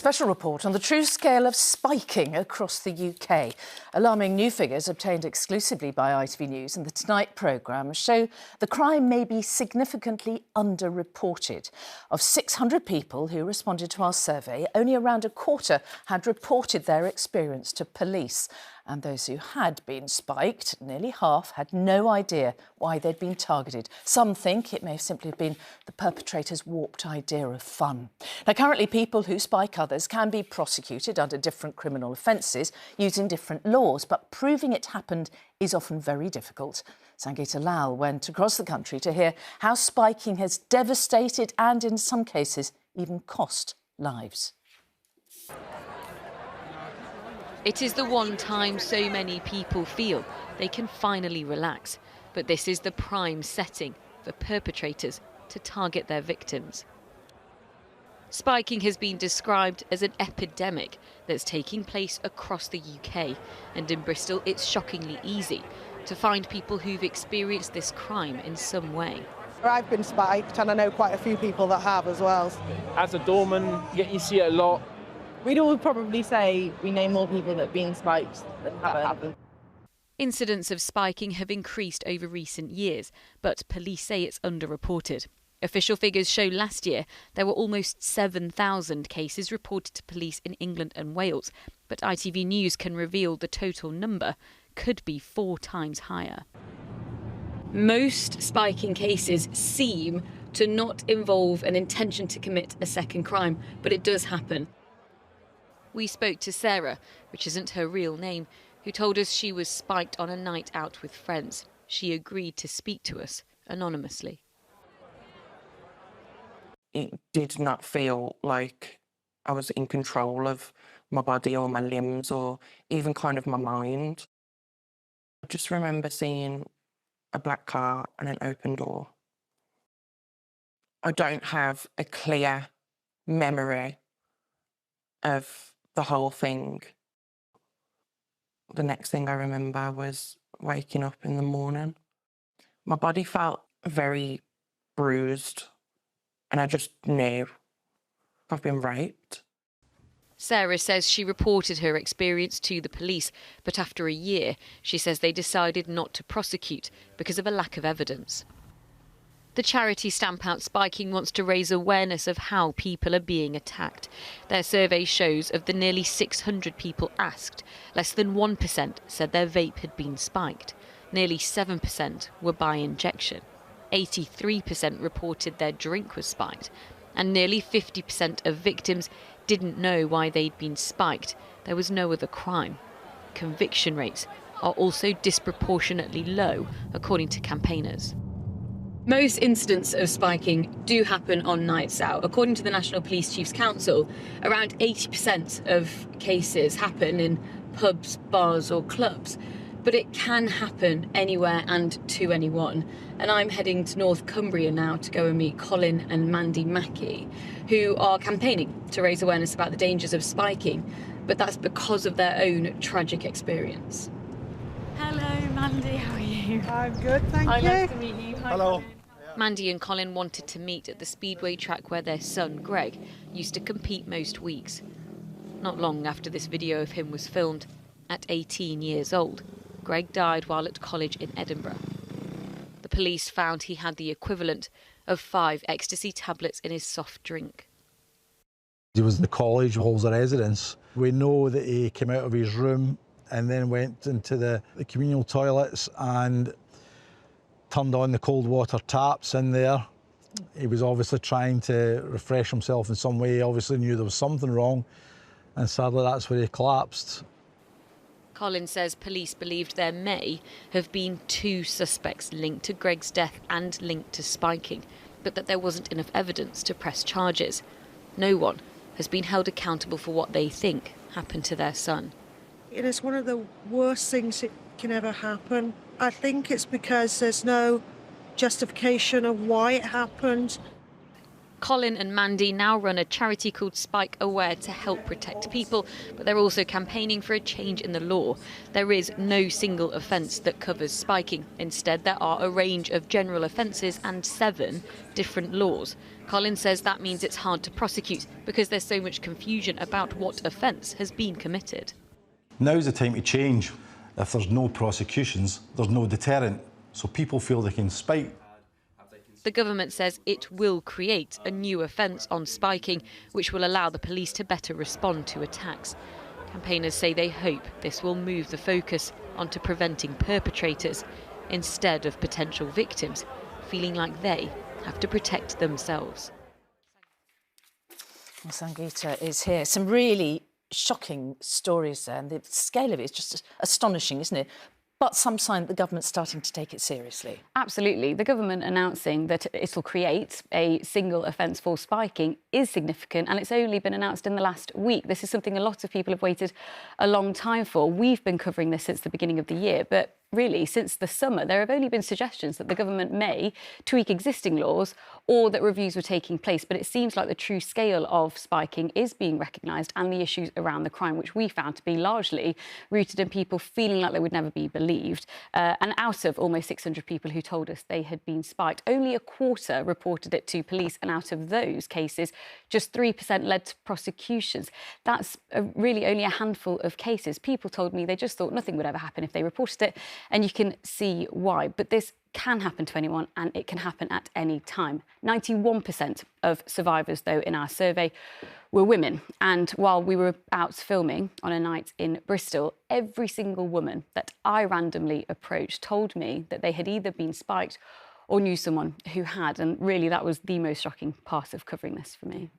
special report on the true scale of spiking across the UK. Alarming new figures obtained exclusively by ITV News and the Tonight programme show the crime may be significantly underreported. Of 600 people who responded to our survey, only around a quarter had reported their experience to police. And those who had been spiked, nearly half, had no idea why they'd been targeted. Some think it may have simply been the perpetrator's warped idea of fun. Now, currently, people who spike others can be prosecuted under different criminal offences using different laws, but proving it happened is often very difficult. Sangeeta Lal went across the country to hear how spiking has devastated and, in some cases, even cost lives. It is the one time so many people feel they can finally relax. But this is the prime setting for perpetrators to target their victims. Spiking has been described as an epidemic that's taking place across the UK. And in Bristol, it's shockingly easy to find people who've experienced this crime in some way. I've been spiked, and I know quite a few people that have as well. As a doorman, you see it a lot. We'd all probably say we know more people that have been spiked than haven't. Incidents of spiking have increased over recent years, but police say it's underreported. Official figures show last year there were almost 7,000 cases reported to police in England and Wales, but ITV News can reveal the total number could be 4 times higher. Most spiking cases seem to not involve an intention to commit a second crime, but it does happen. We spoke to Sarah, which isn't her real name, who told us she was spiked on a night out with friends. She agreed to speak to us anonymously. It did not feel like I was in control of my body or my limbs or even kind of my mind. I just remember seeing a black car and an open door. I don't have a clear memory of the whole thing. The next thing I remember was waking up in the morning. My body felt very bruised and I just knew I've been raped. Sarah says she reported her experience to the police, but after a year, she says they decided not to prosecute because of a lack of evidence. The charity Stamp Out Spiking wants to raise awareness of how people are being attacked. Their survey shows of the nearly 600 people asked, less than 1% said their vape had been spiked. Nearly 7% were by injection. 83% reported their drink was spiked. And nearly 50% of victims didn't know why they'd been spiked. There was no other crime. Conviction rates are also disproportionately low, according to campaigners. Most incidents of spiking do happen on nights out. According to the National Police Chiefs Council, around 80% of cases happen in pubs, bars or clubs. But it can happen anywhere and to anyone. And I'm heading to North Cumbria now to go and meet Colin and Mandy Mackey, who are campaigning to raise awareness about the dangers of spiking. But that's because of their own tragic experience. Hello, Mandy, how are you? I'm good, thank you. Nice to meet you. Hi, Hello. Colin. Mandy and Colin wanted to meet at the speedway track where their son, Greg, used to compete most weeks. Not long after this video of him was filmed, at 18 years old, Greg died while at college in Edinburgh. The police found he had the equivalent of 5 ecstasy tablets in his soft drink. He was in the college, holds a residence. We know that he came out of his room and then went into the communal toilets and turned on the cold water taps in there. He was obviously trying to refresh himself in some way. He obviously knew there was something wrong, and sadly that's where he collapsed. Colin says police believed there may have been 2 suspects linked to Greg's death and linked to spiking, but that there wasn't enough evidence to press charges. No one has been held accountable for what they think happened to their son. It is one of the worst things that can ever happen. I think it's because there's no justification of why it happened. Colin and Mandy now run a charity called Spike Aware to help protect people, but they're also campaigning for a change in the law. There is no single offence that covers spiking. Instead, there are a range of general offences and 7 different laws. Colin says that means it's hard to prosecute because there's so much confusion about what offence has been committed. Now's the time to change. If there's no prosecutions, there's no deterrent, so people feel they can spike. The government says it will create a new offence on spiking, which will allow the police to better respond to attacks. Campaigners say they hope this will move the focus onto preventing perpetrators instead of potential victims feeling like they have to protect themselves. Sangeeta is here. Some really shocking stories there, and the scale of it is just astonishing, isn't it? But some sign that the government's starting to take it seriously. Absolutely. The government announcing that it will create a single offence for spiking is significant, and it's only been announced in the last week. This is something a lot of people have waited a long time for. We've been covering this since the beginning of the year, but really, since the summer, there have only been suggestions that the government may tweak existing laws or that reviews were taking place. But it seems like the true scale of spiking is being recognised, and the issues around the crime, which we found to be largely rooted in people feeling like they would never be believed. And out of almost 600 people who told us they had been spiked, only a quarter reported it to police. And out of those cases, just 3% led to prosecutions. That's really only a handful of cases. People told me they just thought nothing would ever happen if they reported it. And you can see why. But this can happen to anyone, and it can happen at any time. 91% of survivors, though, in our survey were women. And while we were out filming on a night in Bristol, every single woman that I randomly approached told me that they had either been spiked or knew someone who had. And really, that was the most shocking part of covering this for me.